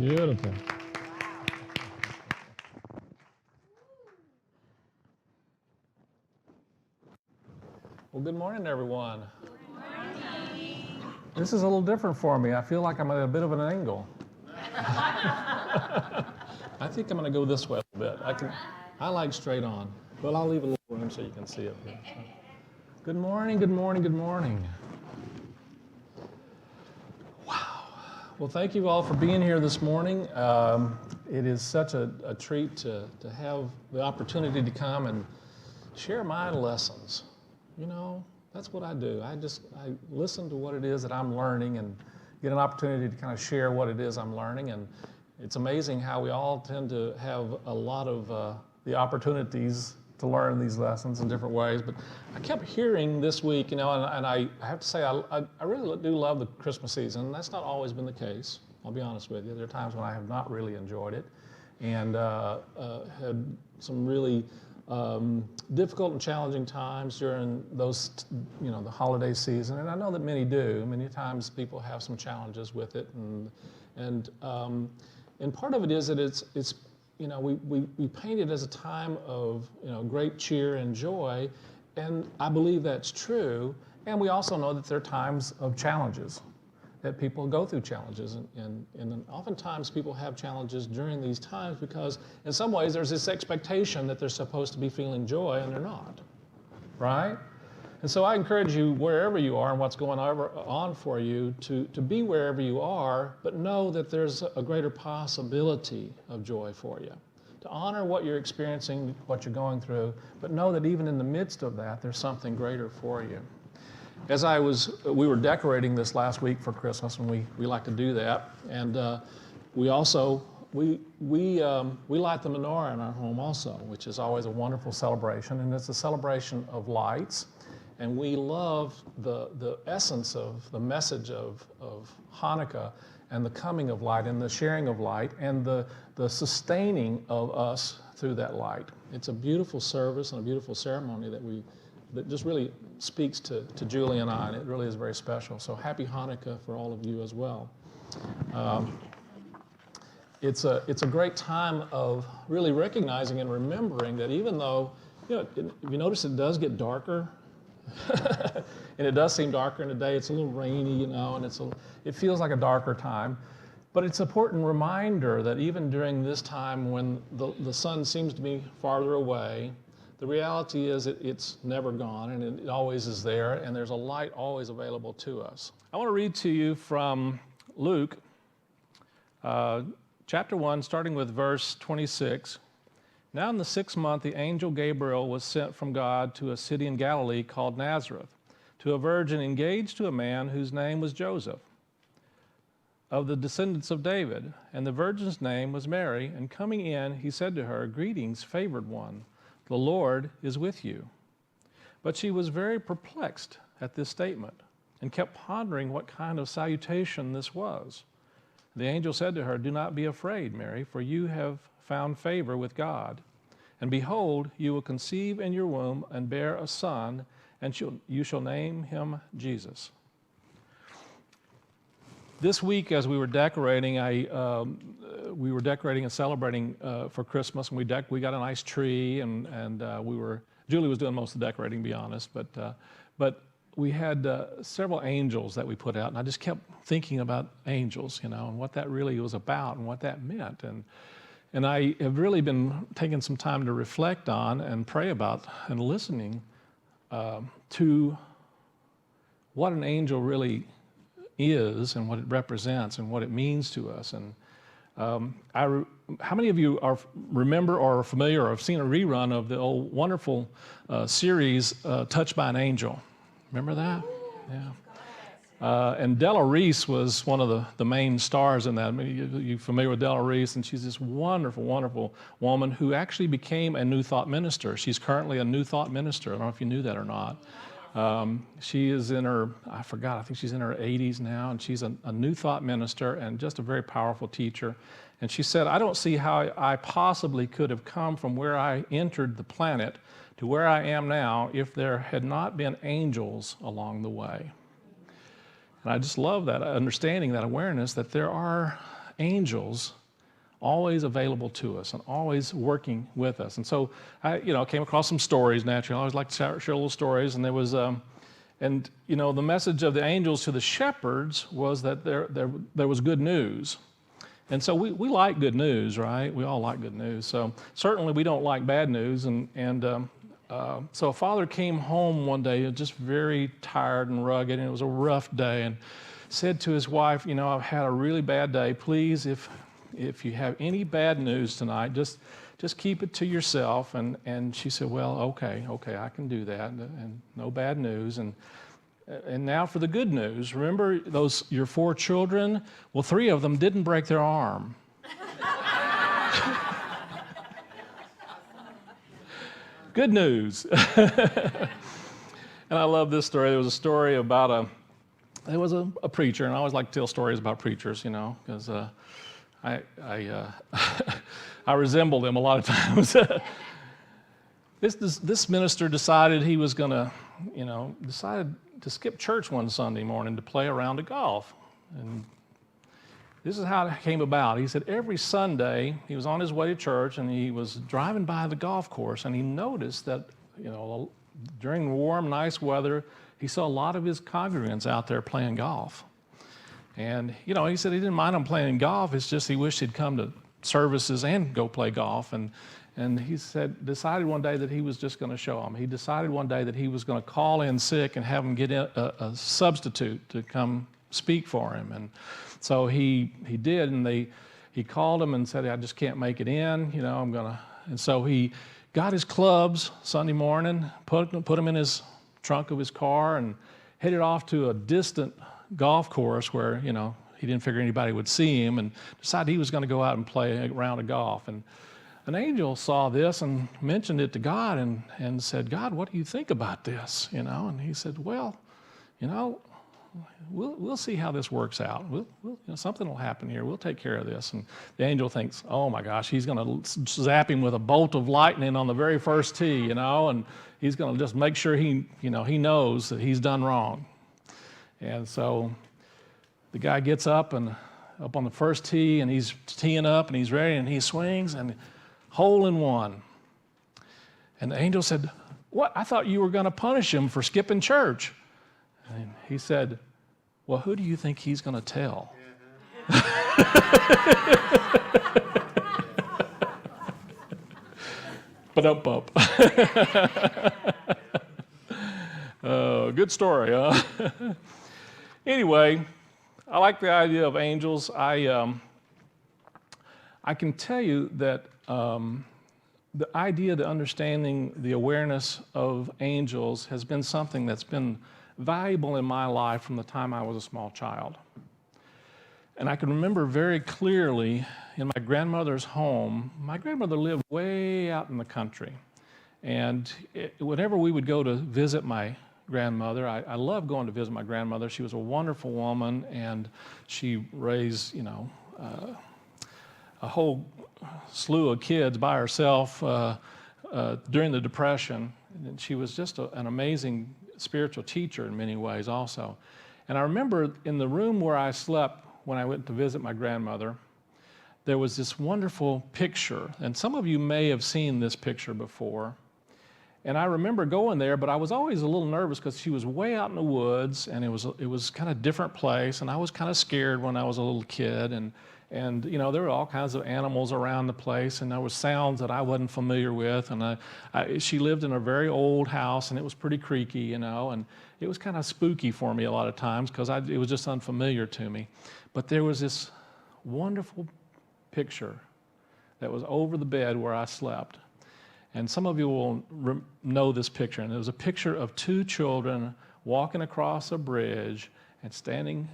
Beautiful. Well, good morning, everyone. Good morning. This is a little different for me. I feel like I'm at a bit of an angle. I think I'm going to go this way a little bit. I like straight on, but I'll leave a little room so you can see it. So. Good morning, good morning, good morning. Wow. Well, thank you all for being here this morning. It is such a treat to have the opportunity to come and share my lessons. You know, that's what I do. I listen to what it is that I'm learning and get an opportunity to kind of share what it is I'm learning. And it's amazing how we all tend to have a lot of the opportunities to learn these lessons in different ways. But I kept hearing this week, you know, and I have to say I really do love the Christmas season. That's not always been the case. I'll be honest with you. There are times when I have not really enjoyed it and had some really difficult and challenging times during those, you know, the holiday season, and I know that many do. Many times people have some challenges with it, and part of it is that it's you know, we paint it as a time of, you know, great cheer and joy, and I believe that's true. And we also know that there are times of challenges, that people go through challenges, and oftentimes people have challenges during these times because in some ways there's this expectation that they're supposed to be feeling joy and they're not, right? And so I encourage you, wherever you are and what's going on for you, to be wherever you are, but know that there's a greater possibility of joy for you. To honor what you're experiencing, what you're going through, but know that even in the midst of that, there's something greater for you. As we were decorating this last week for Christmas, and we like to do that, and we also we light the menorah in our home also, which is always a wonderful celebration, and it's a celebration of lights, and we love the essence of the message of Hanukkah and the coming of light and the sharing of light and the sustaining of us through that light. It's a beautiful service and a beautiful ceremony that just really speaks to Julie and I, and it really is very special. So happy Hanukkah for all of you as well. It's a great time of really recognizing and remembering that even though, you know, if you notice it does get darker, and it does seem darker in the day, it's a little rainy, you know, and it feels like a darker time. But it's an important reminder that even during this time when the sun seems to be farther away, the reality is it's never gone, and it always is there, and there's a light always available to us. I want to read to you from Luke, chapter 1, starting with verse 26. Now in the 6th month, the angel Gabriel was sent from God to a city in Galilee called Nazareth, to a virgin engaged to a man whose name was Joseph, of the descendants of David. And the virgin's name was Mary, and coming in, he said to her, "Greetings, favored one. The Lord is with you." But she was very perplexed at this statement and kept pondering what kind of salutation this was. The angel said to her, "Do not be afraid, Mary, for you have found favor with God. And behold, you will conceive in your womb and bear a son, and you shall name him Jesus." This week, as we were decorating, we were decorating and celebrating for Christmas, and we got a nice tree, and Julie was doing most of the decorating, to be honest, but we had several angels that we put out, and I just kept thinking about angels, you know, and what that really was about and what that meant, and I have really been taking some time to reflect on and pray about and listening to what an angel really is and what it represents and what it means to us. And how many of you remember or are familiar or have seen a rerun of the old wonderful series Touched by an Angel? Remember that? Yeah. And Della Reese was one of the main stars in that. I mean, you're familiar with Della Reese, and she's this wonderful, wonderful woman who actually became a New Thought minister. She's currently a New Thought minister. I don't know if you knew that or not. She is in her, I think she's in her 80s now, and she's a New Thought minister and just a very powerful teacher. And she said, "I don't see how I possibly could have come from where I entered the planet to where I am now if there had not been angels along the way." And I just love that understanding, that awareness that there are angels always available to us and always working with us. And so I, came across some stories naturally. I always like to share little stories. And there was, the message of the angels to the shepherds was that there was good news. And so we like good news, right? We all like good news. So certainly we don't like bad news. So a father came home one day just very tired and rugged, and it was a rough day, and said to his wife, I've had a really bad day. Please, if you have any bad news tonight, just keep it to yourself. And she said, well, okay, I can do that, and no bad news. And now for the good news. Remember your 4 children? Well, 3 of them didn't break their arm. Good news. And I love this story. There was a story about there was a preacher, and I always like to tell stories about preachers, because I I resemble them a lot of times. This minister decided he was going to, decided to skip church one Sunday morning to play a round of golf. And this is how it came about. He said every Sunday he was on his way to church, and he was driving by the golf course, and he noticed that, during warm, nice weather, he saw a lot of his congregants out there playing golf. And, he said he didn't mind them playing golf. It's just he wished he'd come to services and go play golf. And he decided one day that he was just going to show them. He decided one day that he was going to call in sick and have them get a substitute to come speak for him. And so he did, and he called him and said, I just can't make it in, and so he got his clubs Sunday morning, put them in his trunk of his car, and headed off to a distant golf course where, he didn't figure anybody would see him, and decided he was going to go out and play a round of golf. And an angel saw this and mentioned it to God and said, God, what do you think about this? And he said, well, we'll see how this works out. We'll something will happen here. We'll take care of this. And the angel thinks, oh my gosh, he's going to zap him with a bolt of lightning on the very first tee, and he's going to just make sure he knows that he's done wrong. And so the guy gets up on the first tee, and he's teeing up, and he's ready, and he swings, and hole in one. And the angel said, what? I thought you were going to punish him for skipping church. And he said, well, who do you think he's going to tell? Ba-dum-bump. Good story, huh? Anyway, I like the idea of angels. I can tell you that the idea, the understanding, the awareness of angels has been something that's been valuable in my life from the time I was a small child. And I can remember very clearly in my grandmother's home. My grandmother lived way out in the country. And whenever we would go to visit my grandmother, I loved going to visit my grandmother. She was a wonderful woman, and she raised, a whole slew of kids by herself during the Depression. And she was just an amazing spiritual teacher in many ways also. And I remember in the room where I slept when I went to visit my grandmother, there was this wonderful picture. And some of you may have seen this picture before. And I remember going there, but I was always a little nervous because she was way out in the woods, and it was kind of a different place, and I was kind of scared when I was a little kid. And there were all kinds of animals around the place, and there were sounds that I wasn't familiar with. And she lived in a very old house, and it was pretty creaky, and it was kind of spooky for me a lot of times because it was just unfamiliar to me. But there was this wonderful picture that was over the bed where I slept. And some of you will know this picture. And it was a picture of 2 children walking across a bridge, and standing,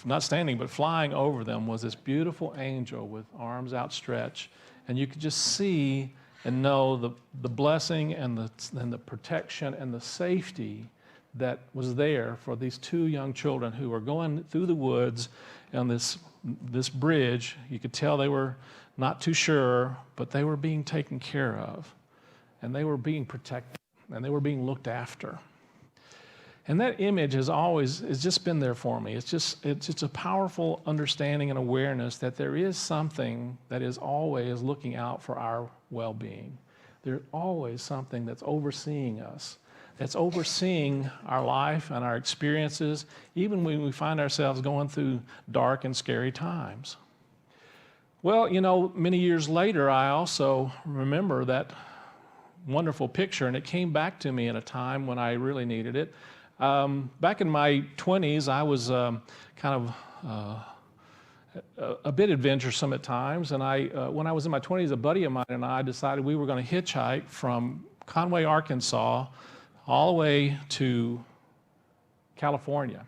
not standing, but flying over them was this beautiful angel with arms outstretched. And you could just see and know the blessing and the protection and the safety that was there for these 2 young children who were going through the woods on this bridge. You could tell they were not too sure, but they were being taken care of. And they were being protected, and they were being looked after. And that image has just been there for me. It's just a powerful understanding and awareness that there is something that is always looking out for our well-being. There's always something that's overseeing us, that's overseeing our life and our experiences, even when we find ourselves going through dark and scary times. Well, many years later, I also remember that wonderful picture, and it came back to me in a time when I really needed it. Back in my 20s, I was kind of a bit adventuresome at times, and when I was in my 20s, a buddy of mine and I decided we were going to hitchhike from Conway, Arkansas, all the way to California.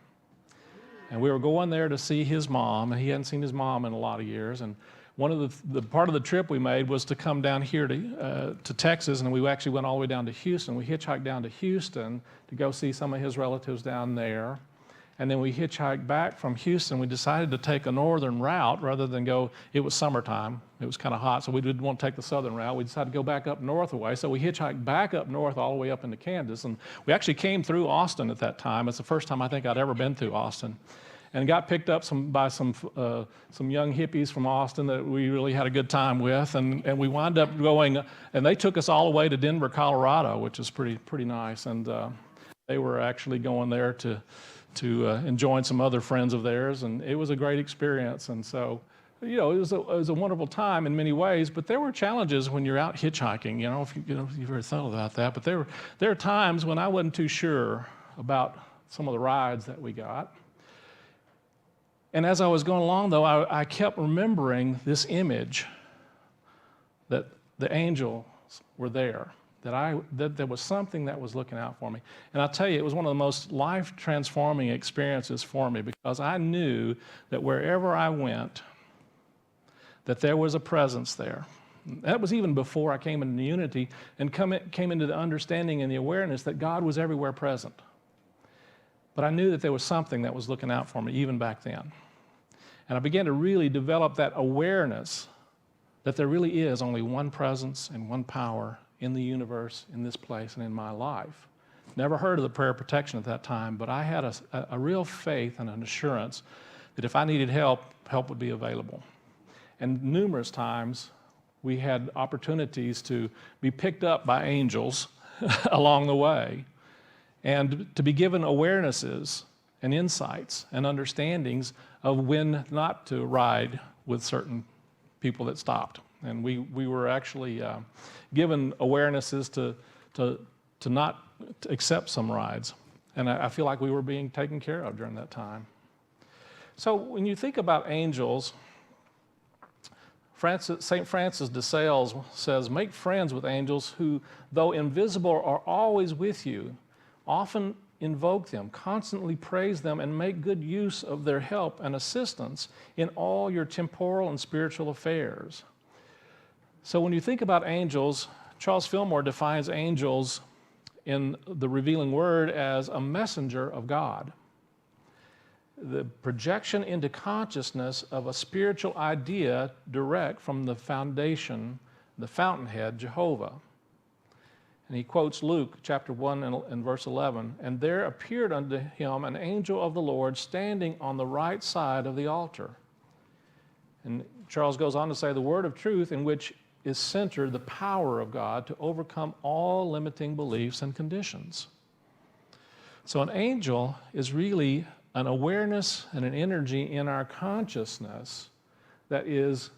And we were going there to see his mom, and he hadn't seen his mom in a lot of years. And one of the part of the trip we made was to come down here to Texas, and we actually went all the way down to Houston. We hitchhiked down to Houston to go see some of his relatives down there. And then we hitchhiked back from Houston. We decided to take a northern route rather than go, it was summertime. It was kind of hot, so we didn't want to take the southern route. We decided to go back up north away. So we hitchhiked back up north all the way up into Kansas. And we actually came through Austin at that time. It's the first time I think I'd ever been through Austin. And got picked up by some young hippies from Austin that we really had a good time with. And we wound up going, and they took us all the way to Denver, Colorado, which is pretty nice. And they were actually going there to enjoying some other friends of theirs, and it was a great experience. And so, it was a wonderful time in many ways, but there were challenges when you're out hitchhiking, if you've ever thought about that. But there are times when I wasn't too sure about some of the rides that we got. And as I was going along, though, I kept remembering this image that the angels were there, that there was something that was looking out for me. And I'll tell you, it was one of the most life-transforming experiences for me, because I knew that wherever I went, that there was a presence there. That was even before I came into unity and came into the understanding and the awareness that God was everywhere present. But I knew that there was something that was looking out for me even back then. And I began to really develop that awareness that there really is only one presence and one power in the universe, in this place, and in my life. Never heard of the prayer of protection at that time, but I had a real faith and an assurance that if I needed help, help would be available. And numerous times we had opportunities to be picked up by angels along the way, and to be given awarenesses and insights and understandings of when not to ride with certain people that stopped. And we were actually given awarenesses to not accept some rides. And I feel like we were being taken care of during that time. So when you think about angels, St. Francis de Sales says, make friends with angels who, though invisible, are always with you. Often invoke them, constantly praise them, and make good use of their help and assistance in all your temporal and spiritual affairs. So when you think about angels, Charles Fillmore defines angels in the Revealing Word as a messenger of God. The projection into consciousness of a spiritual idea direct from the foundation, the fountainhead, Jehovah. And he quotes Luke chapter 1 and verse 11, and there appeared unto him an angel of the Lord standing on the right side of the altar. And Charles goes on to say, the word of truth in which is centered the power of God to overcome all limiting beliefs and conditions. So an angel is really an awareness and an energy in our consciousness that is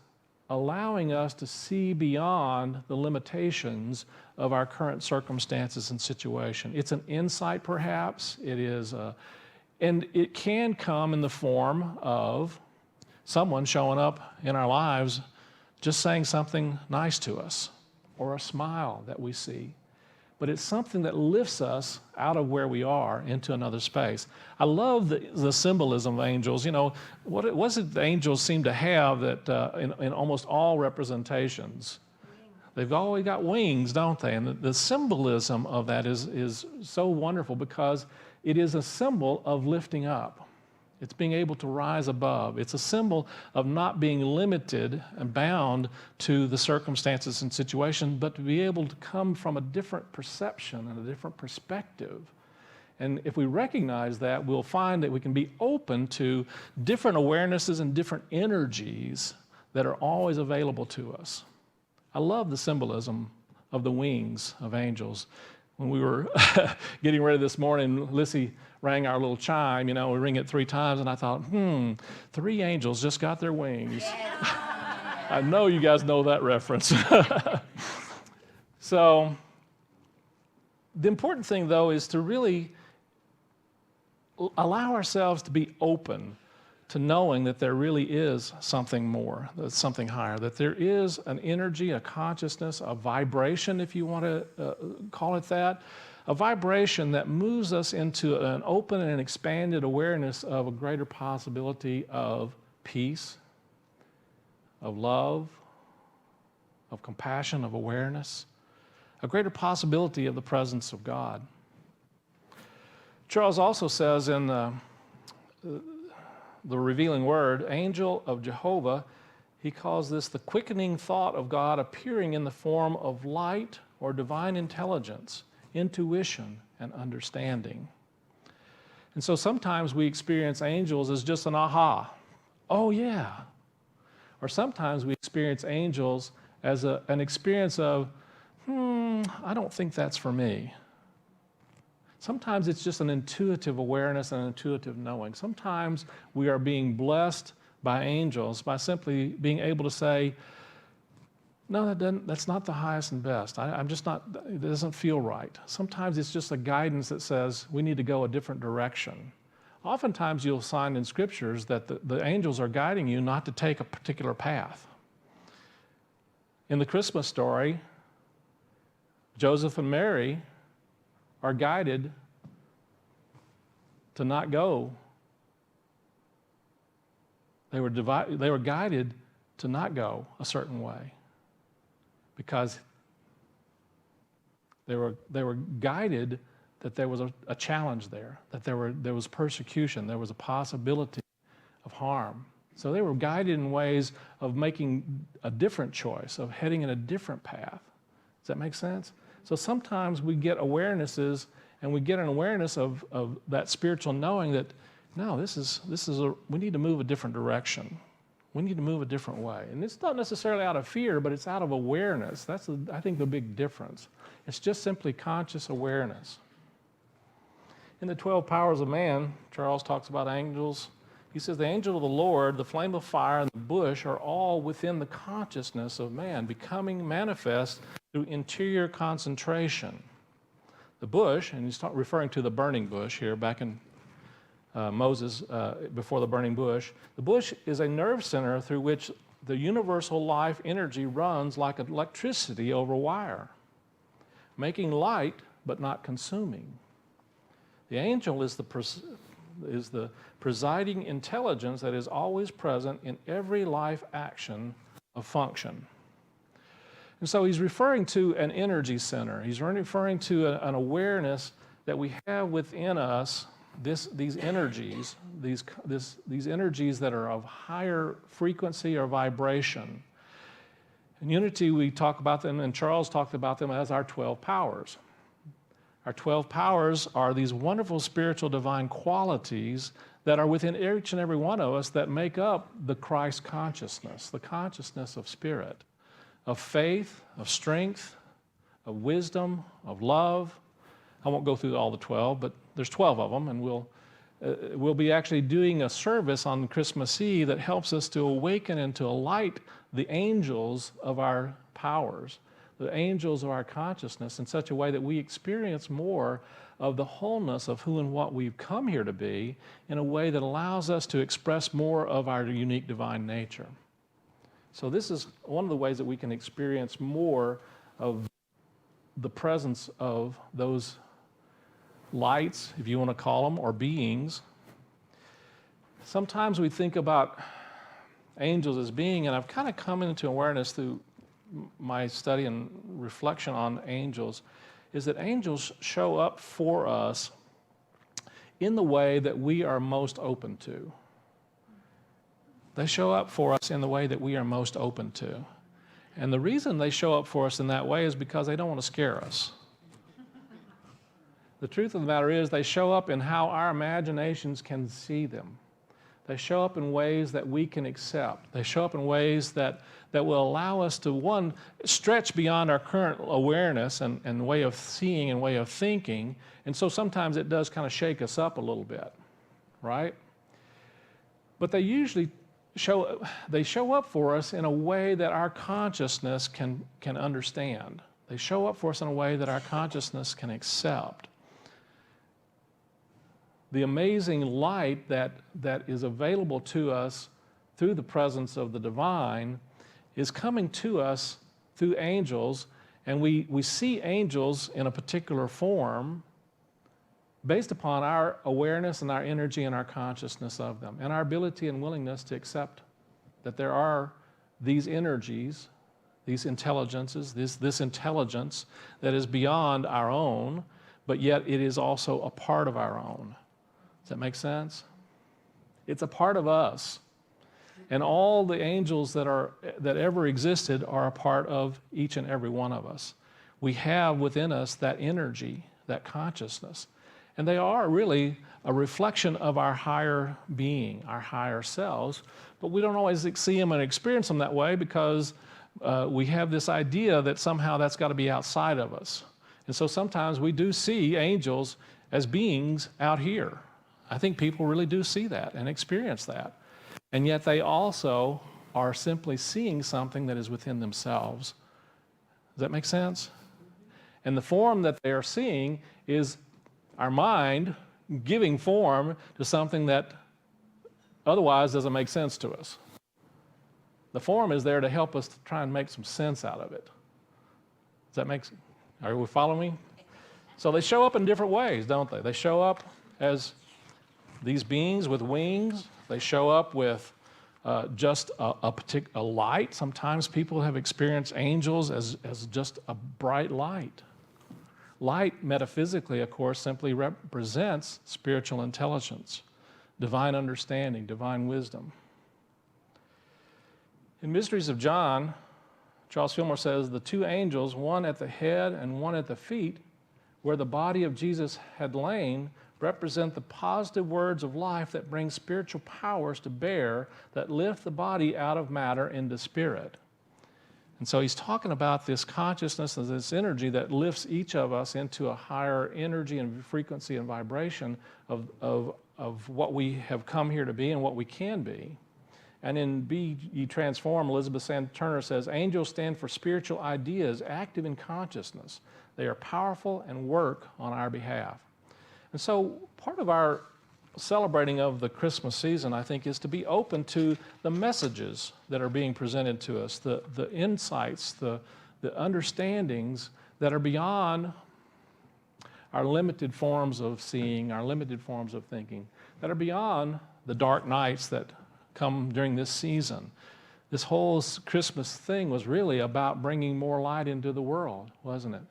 allowing us to see beyond the limitations of our current circumstances and situation. It's an insight, perhaps. It is, and it can come in the form of someone showing up in our lives just saying something nice to us, or a smile that we see. But it's something that lifts us out of where we are into another space. I love the symbolism of angels. What was it the angels seem to have that in almost all representations? They've always got wings, don't they? And the symbolism of that is so wonderful, because it is a symbol of lifting up. It's being able to rise above. It's a symbol of not being limited and bound to the circumstances and situations, but to be able to come from a different perception and a different perspective, And if we recognize that, we'll find that we can be open to different awarenesses and different energies that are always available to us. I love the symbolism of the wings of angels. When we were getting ready this morning, Lissy rang our little chime, we ring it 3 times, and I thought, 3 angels just got their wings. I know you guys know that reference. So the important thing, though, is to really allow ourselves to be open to knowing that there really is something more, that's something higher, that there is an energy, a consciousness, a vibration, if you want to call it that, a vibration that moves us into an open and expanded awareness of a greater possibility of peace, of love, of compassion, of awareness, a greater possibility of the presence of God. Charles also says in the revealing word, angel of Jehovah, he calls this the quickening thought of God appearing in the form of light or divine intelligence, intuition, and understanding. And so sometimes we experience angels as just an aha, oh yeah. Or sometimes we experience angels as an experience of, I don't think that's for me. Sometimes it's just an intuitive awareness and an intuitive knowing. Sometimes we are being blessed by angels by simply being able to say, no, that's not the highest and best. I'm just not, it doesn't feel right. Sometimes it's just a guidance that says we need to go a different direction. Oftentimes you'll find in scriptures that the angels are guiding you not to take a particular path. In the Christmas story, Joseph and Mary are guided to not go. They were guided to not go a certain way because they were guided that there was a challenge there, that there was persecution, there was a possibility of harm. So they were guided in ways of making a different choice, of heading in a different path. Does that make sense? So sometimes we get awarenesses, and we get an awareness of that spiritual knowing that, no, we need to move a different direction. We need to move a different way. And it's not necessarily out of fear, but it's out of awareness. That's, I think, the big difference. It's just simply conscious awareness. In the 12 powers of man, Charles talks about angels. He says the angel of the Lord, the flame of fire, and the bush are all within the consciousness of man, becoming manifest through interior concentration. The bush, and he's referring to the burning bush here back in Moses before the burning bush. The bush is a nerve center through which the universal life energy runs like electricity over wire, making light but not consuming. The angel is the presiding intelligence that is always present in every life action of function. And so he's referring to an energy center. He's referring to an awareness that we have within us, these energies, these energies that are of higher frequency or vibration. In Unity, we talk about them, and Charles talked about them as our 12 powers. Our 12 powers are these wonderful spiritual divine qualities that are within each and every one of us that make up the Christ consciousness, the consciousness of spirit, of faith, of strength, of wisdom, of love. I won't go through all the 12, but there's 12 of them, and we'll be actually doing a service on Christmas Eve that helps us to awaken and to alight the angels of our powers, the angels of our consciousness in such a way that we experience more of the wholeness of who and what we've come here to be in a way that allows us to express more of our unique divine nature. So this is one of the ways that we can experience more of the presence of those lights, if you want to call them, or beings. Sometimes we think about angels as being, and I've kind of come into awareness through my study and reflection on angels, is that angels show up for us in the way that we are most open to. They show up for us in the way that we are most open to. And the reason they show up for us in that way is because they don't want to scare us. The truth of the matter is they show up in how our imaginations can see them. They show up in ways that we can accept. They show up in ways that will allow us to, one, stretch beyond our current awareness and way of seeing and way of thinking. And so sometimes it does kind of shake us up a little bit, right? But they usually show up for us in a way that our consciousness can understand. They show up for us in a way that our consciousness can accept. The amazing light that is available to us through the presence of the divine is coming to us through angels, and we see angels in a particular form based upon our awareness and our energy and our consciousness of them, and our ability and willingness to accept that there are these energies, these intelligences, this intelligence that is beyond our own, but yet it is also a part of our own. Does that make sense? It's a part of us. And all the angels that ever existed are a part of each and every one of us. We have within us that energy, that consciousness. And they are really a reflection of our higher being, our higher selves. But we don't always see them and experience them that way because we have this idea that somehow that's got to be outside of us. And so sometimes we do see angels as beings out here. I think people really do see that and experience that. And yet they also are simply seeing something that is within themselves. Does that make sense? And the form that they are seeing is our mind giving form to something that otherwise doesn't make sense to us. The form is there to help us to try and make some sense out of it. Does that make sense? Are we following me? So they show up in different ways, don't they? They show up as these beings with wings. They show up with just a light. Sometimes people have experienced angels as just a bright light. Light, metaphysically, of course, simply represents spiritual intelligence, divine understanding, divine wisdom. In Mysteries of John, Charles Fillmore says, the two angels, one at the head and one at the feet, where the body of Jesus had lain, represent the positive words of life that bring spiritual powers to bear, that lift the body out of matter into spirit. And so he's talking about this consciousness and this energy that lifts each of us into a higher energy and frequency and vibration of what we have come here to be and what we can be. And in Be Ye Transformed, Elizabeth Sand Turner says, angels stand for spiritual ideas active in consciousness. They are powerful and work on our behalf. And so part of our celebrating of the Christmas season, I think, is to be open to the messages that are being presented to us, the insights, the understandings that are beyond our limited forms of seeing, our limited forms of thinking, that are beyond the dark nights that come during this season. This whole Christmas thing was really about bringing more light into the world, wasn't it?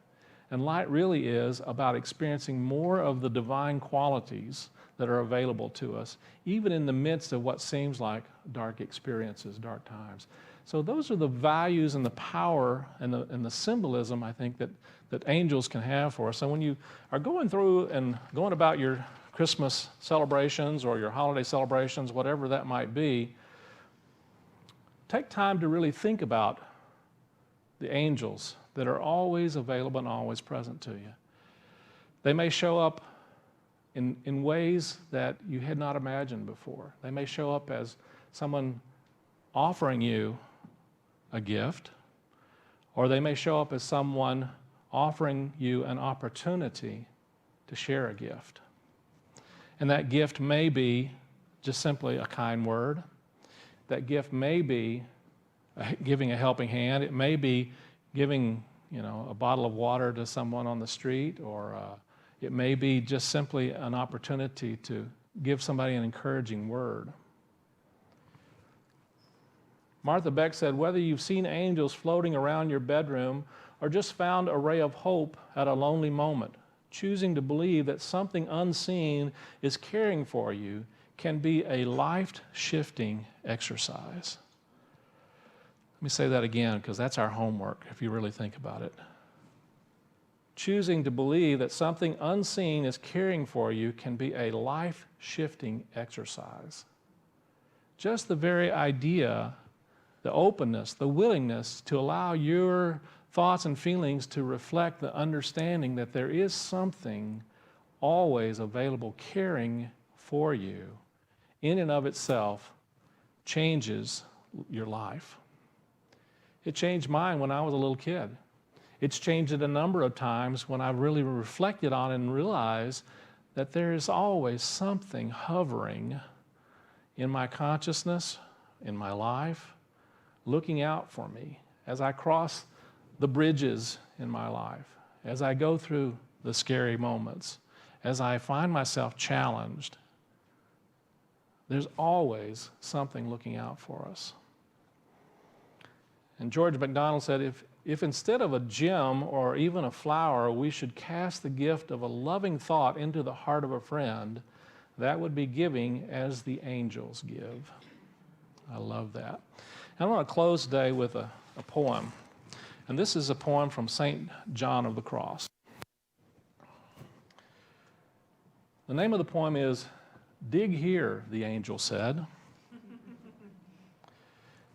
And light really is about experiencing more of the divine qualities that are available to us, even in the midst of what seems like dark experiences, dark times. So those are the values and the power and the symbolism, I think, that angels can have for us. And when you are going through and going about your Christmas celebrations or your holiday celebrations, whatever that might be, take time to really think about the angels that are always available and always present to you. They may show up in ways that you had not imagined before. They may show up as someone offering you a gift, or they may show up as someone offering you an opportunity to share a gift. And that gift may be just simply a kind word. That gift may be giving a helping hand. It may be giving, a bottle of water to someone on the street, or it may be just simply an opportunity to give somebody an encouraging word. Martha Beck said, whether you've seen angels floating around your bedroom or just found a ray of hope at a lonely moment, choosing to believe that something unseen is caring for you can be a life-shifting exercise. Let me say that again, because that's our homework, if you really think about it. choosing to believe that something unseen is caring for you can be a life-shifting exercise. Just the very idea, the openness, the willingness to allow your thoughts and feelings to reflect the understanding that there is something always available caring for you, in and of itself, changes your life. It changed mine when I was a little kid. It's changed it a number of times when I've really reflected on it and realized that there is always something hovering in my consciousness, in my life, looking out for me as I cross the bridges in my life, as I go through the scary moments, as I find myself challenged. There's always something looking out for us. And George MacDonald said, if instead of a gem or even a flower, we should cast the gift of a loving thought into the heart of a friend, that would be giving as the angels give. I love that. And I want to close today with a poem. And this is a poem from St. John of the Cross. The name of the poem is "Dig Here," the angel said.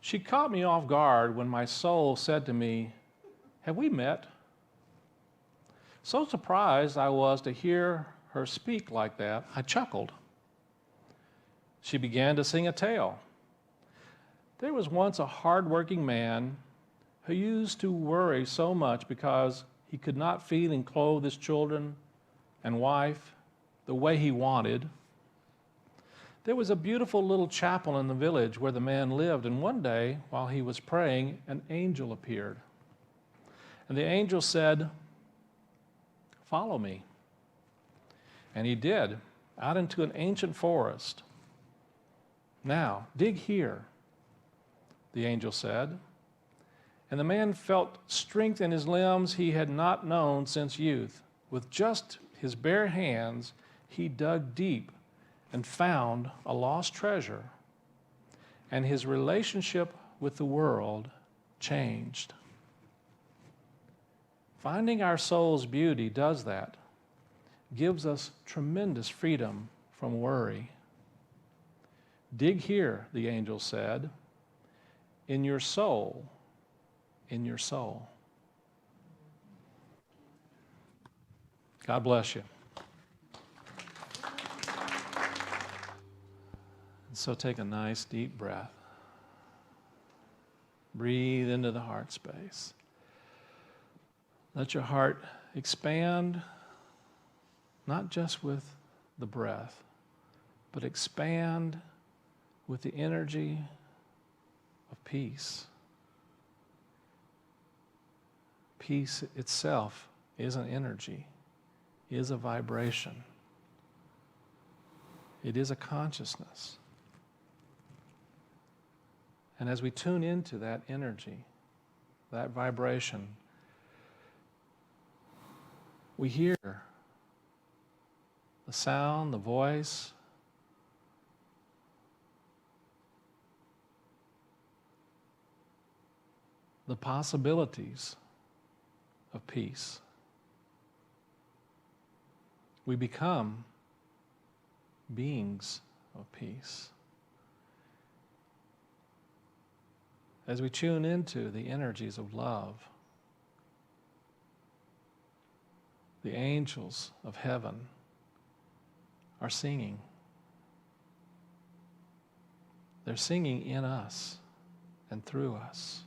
She caught me off guard when my soul said to me, "Have we met?" So surprised I was to hear her speak like that, I chuckled. She began to sing a tale. There was once a hard-working man who used to worry so much because he could not feed and clothe his children and wife the way he wanted. There was a beautiful little chapel in the village where the man lived, and one day, while he was praying, an angel appeared. And the angel said, "Follow me." And he did, out into an ancient forest. "Now, dig here," the angel said. And the man felt strength in his limbs he had not known since youth. With just his bare hands, he dug deep and found a lost treasure, and his relationship with the world changed. Finding our soul's beauty does that, gives us tremendous freedom from worry. Dig here, the angel said, in your soul, in your soul. God bless you. So take a nice deep breath. Breathe into the heart space. Let your heart expand, not just with the breath, but expand with the energy of peace. Peace itself is an energy, is a vibration. It is a consciousness. And as we tune into that energy, that vibration, we hear the sound, the voice, the possibilities of peace. We become beings of peace. As we tune into the energies of love, the angels of heaven are singing. They're singing in us and through us.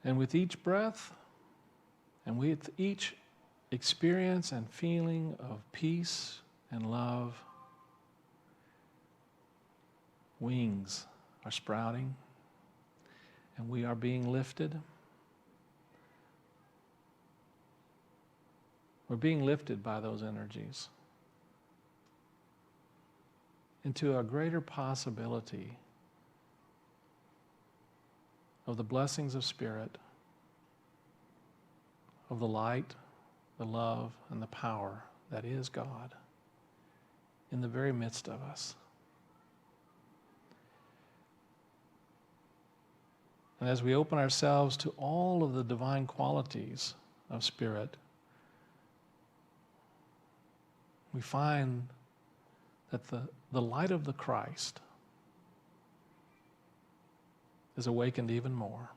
And with each breath and with each experience and feeling of peace and love, wings are sprouting, and we are being lifted. We're being lifted by those energies into a greater possibility of the blessings of Spirit, of the light, the love, and the power that is God in the very midst of us. And as we open ourselves to all of the divine qualities of Spirit, we find that the light of the Christ is awakened even more.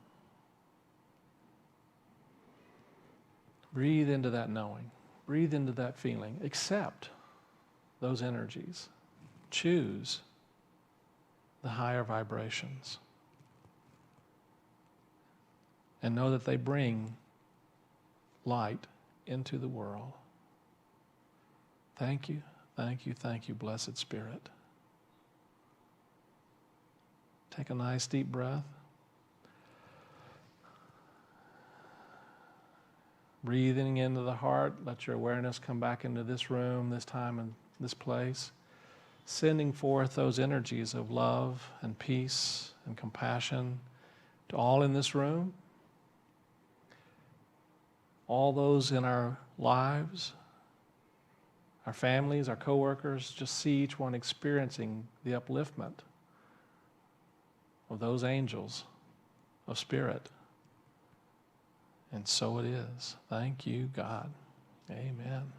Breathe into that knowing. Breathe into that feeling. Accept those energies. Choose the higher vibrations. And know that they bring light into the world. Thank you, thank you, thank you, blessed Spirit. Take a nice deep breath. Breathing into the heart, let your awareness come back into this room, this time and this place, sending forth those energies of love and peace and compassion to all in this room, all those in our lives, our families, our coworkers. Just see each one experiencing the upliftment of those angels of Spirit. And so it is. Thank you, God. Amen.